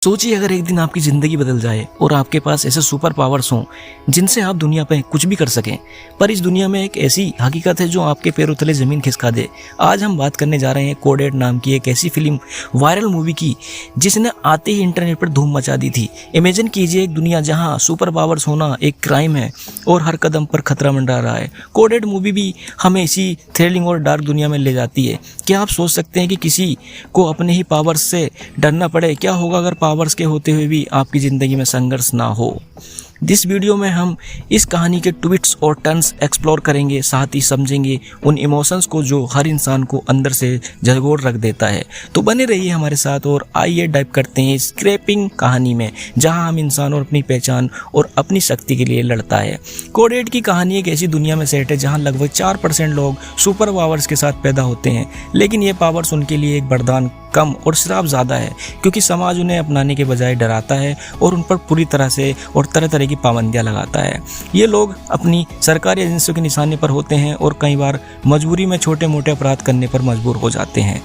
सोचिए अगर एक दिन आपकी ज़िंदगी बदल जाए और आपके पास ऐसे सुपर पावर्स हों जिनसे आप दुनिया पे कुछ भी कर सकें, पर इस दुनिया में एक ऐसी हकीकत है जो आपके पैरों तले ज़मीन खिसका दे। आज हम बात करने जा रहे हैं कोड 8 नाम की एक ऐसी फिल्म, वायरल मूवी की, जिसने आते ही इंटरनेट पर धूम मचा दी थी। इमेजिन कीजिए एक दुनिया जहाँ सुपर पावर्स होना एक क्राइम है और हर कदम पर खतरा मंडरा रहा है। कोड 8 मूवी भी हमें इसी थ्रिलिंग और डार्क दुनिया में ले जाती है। क्या आप सोच सकते हैं कि किसी को अपने ही पावर्स से डरना पड़े? क्या होगा अगर पावर्स के होते हुए भी आपकी ज़िंदगी में संघर्ष ना हो? इस वीडियो में हम इस कहानी के ट्विस्ट्स और टर्न्स एक्सप्लोर करेंगे, साथ ही समझेंगे उन इमोशंस को जो हर इंसान को अंदर से झकझोर रख देता है। तो बने रहिए हमारे साथ और आइए डाइव करते हैं स्क्रैपिंग कहानी में, जहां हम इंसान और अपनी पहचान और अपनी शक्ति के लिए लड़ता है। कोड 8 की कहानी एक ऐसी दुनिया में सेट है जहां लगभग 4% लोग सुपर पावर्स के साथ पैदा होते हैं, लेकिन ये पावर्स उनके लिए एक वरदान कम और श्राप ज़्यादा है, क्योंकि समाज उन्हें अपनाने के बजाय डराता है और उन पर पूरी तरह से और तरह तरह की पाबंदियां लगाता है। ये लोग अपनी सरकारी एजेंसियों के निशाने पर होते हैं और कई बार मजबूरी में छोटे मोटे अपराध करने पर मजबूर हो जाते हैं।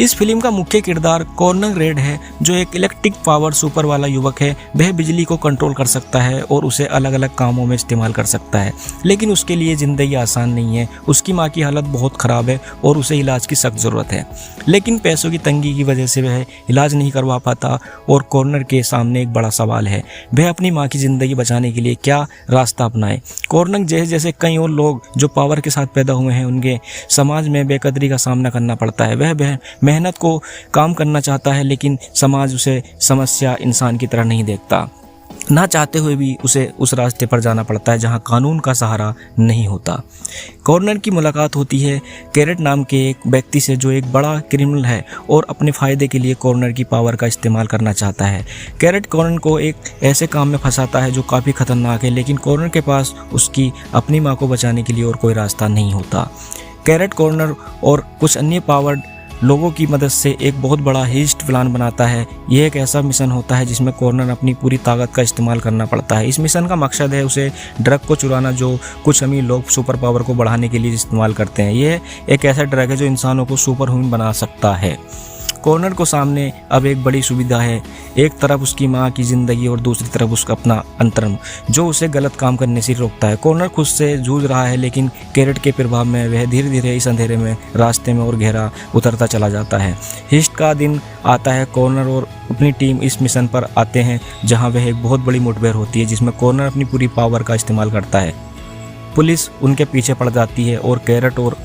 इस फिल्म का मुख्य किरदार कॉर्नर रेड है, जो एक इलेक्ट्रिक पावर सुपर वाला युवक है। वह बिजली को कंट्रोल कर सकता है और उसे अलग अलग कामों में इस्तेमाल कर सकता है, लेकिन उसके लिए ज़िंदगी आसान नहीं है। उसकी माँ की हालत बहुत ख़राब है और उसे इलाज की सख्त ज़रूरत है, लेकिन पैसों की तंगी की वजह से वह इलाज नहीं करवा पाता। और कॉर्नर के सामने एक बड़ा सवाल है, वह अपनी माँ की ज़िंदगी बचाने के लिए क्या रास्ता अपनाए। कॉर्नर जैसे जैसे कई और लोग जो पावर के साथ पैदा हुए हैं, उनके समाज में बेकदरी का सामना करना पड़ता है। वह मेहनत को काम करना चाहता है, लेकिन समाज उसे समस्या इंसान की तरह नहीं देखता। ना चाहते हुए भी उसे उस रास्ते पर जाना पड़ता है जहां कानून का सहारा नहीं होता। कॉर्नर की मुलाकात होती है कैरेट नाम के एक व्यक्ति से, जो एक बड़ा क्रिमिनल है और अपने फ़ायदे के लिए कॉर्नर की पावर का इस्तेमाल करना चाहता है। कैरेट कॉर्नर को एक ऐसे काम में फंसाता है जो काफ़ी खतरनाक है, लेकिन कॉर्नर के पास उसकी अपनी माँ को बचाने के लिए और कोई रास्ता नहीं होता। कैरेट कॉर्नर और कुछ अन्य पावर्ड लोगों की मदद से एक बहुत बड़ा हीस्ट प्लान बनाता है। यह एक ऐसा मिशन होता है जिसमें कॉर्नर अपनी पूरी ताकत का इस्तेमाल करना पड़ता है। इस मिशन का मकसद है उसे ड्रग को चुराना, जो कुछ अमीर लोग सुपर पावर को बढ़ाने के लिए इस्तेमाल करते हैं। यह एक ऐसा ड्रग है जो इंसानों को सुपर ह्यूमन बना सकता है। कॉर्नर को सामने अब एक बड़ी सुविधा है, एक तरफ उसकी माँ की ज़िंदगी और दूसरी तरफ उसका अपना अंतरंग, जो उसे गलत काम करने से रोकता है। कॉर्नर खुद से जूझ रहा है, लेकिन कैरेट के प्रभाव में वह धीरे धीरे इस अंधेरे में रास्ते में और गहरा उतरता चला जाता है। हिस्ट का दिन आता है, कॉर्नर और अपनी टीम इस मिशन पर आते हैं, जहाँ वह एक बहुत बड़ी मुठभेड़ होती है जिसमें कॉर्नर अपनी पूरी पावर का इस्तेमाल करता है। पुलिस उनके पीछे पड़ जाती है और कैरेट और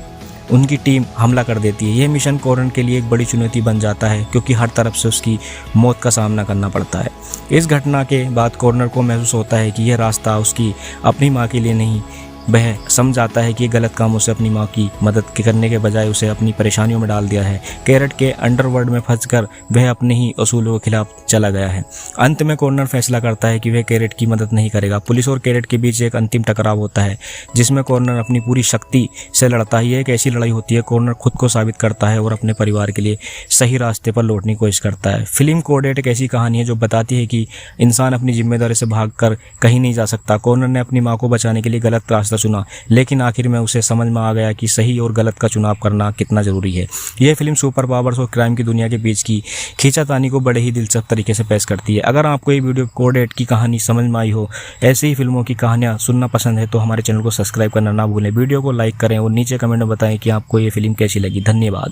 उनकी टीम हमला कर देती है। यह मिशन कॉर्नर के लिए एक बड़ी चुनौती बन जाता है, क्योंकि हर तरफ से उसकी मौत का सामना करना पड़ता है। इस घटना के बाद कॉर्नर को महसूस होता है कि यह रास्ता उसकी अपनी माँ के लिए नहीं। वह समझ आता है कि गलत कामों से अपनी माँ की मदद करने के बजाय उसे अपनी परेशानियों में डाल दिया है। कैरेट के अंडरवर्ल्ड में फंसकर वह अपने ही असूलों के खिलाफ चला गया है। अंत में कॉर्नर फैसला करता है कि वह कैरेट की मदद नहीं करेगा। पुलिस और कैरेट के बीच एक अंतिम टकराव होता है, जिसमें कॉर्नर अपनी पूरी शक्ति से लड़ता है। यह एक ऐसी लड़ाई होती है, कॉर्नर खुद को साबित करता है और अपने परिवार के लिए सही रास्ते पर लौटने की कोशिश करता है। फिल्म कोड 8 एक ऐसी कहानी है जो बताती है कि इंसान अपनी जिम्मेदारी से भागकर कहीं नहीं जा सकता। कॉर्नर ने अपनी माँ को बचाने के लिए गलत रास्ता चुना, लेकिन आखिर में उसे समझ में आ गया कि सही और गलत का चुनाव करना कितना जरूरी है। यह फिल्म सुपर पावर्स और क्राइम की दुनिया के बीच की खींचातानी को बड़े ही दिलचस्प तरीके से पेश करती है। अगर आपको ये वीडियो कोड 8 की कहानी समझ में आई हो, ऐसे ही फिल्मों की कहानियां सुनना पसंद है, तो हमारे चैनल को सब्सक्राइब करना ना भूलें। वीडियो को लाइक करें और नीचे कमेंट में बताएं कि आपको ये फिल्म कैसी लगी। धन्यवाद।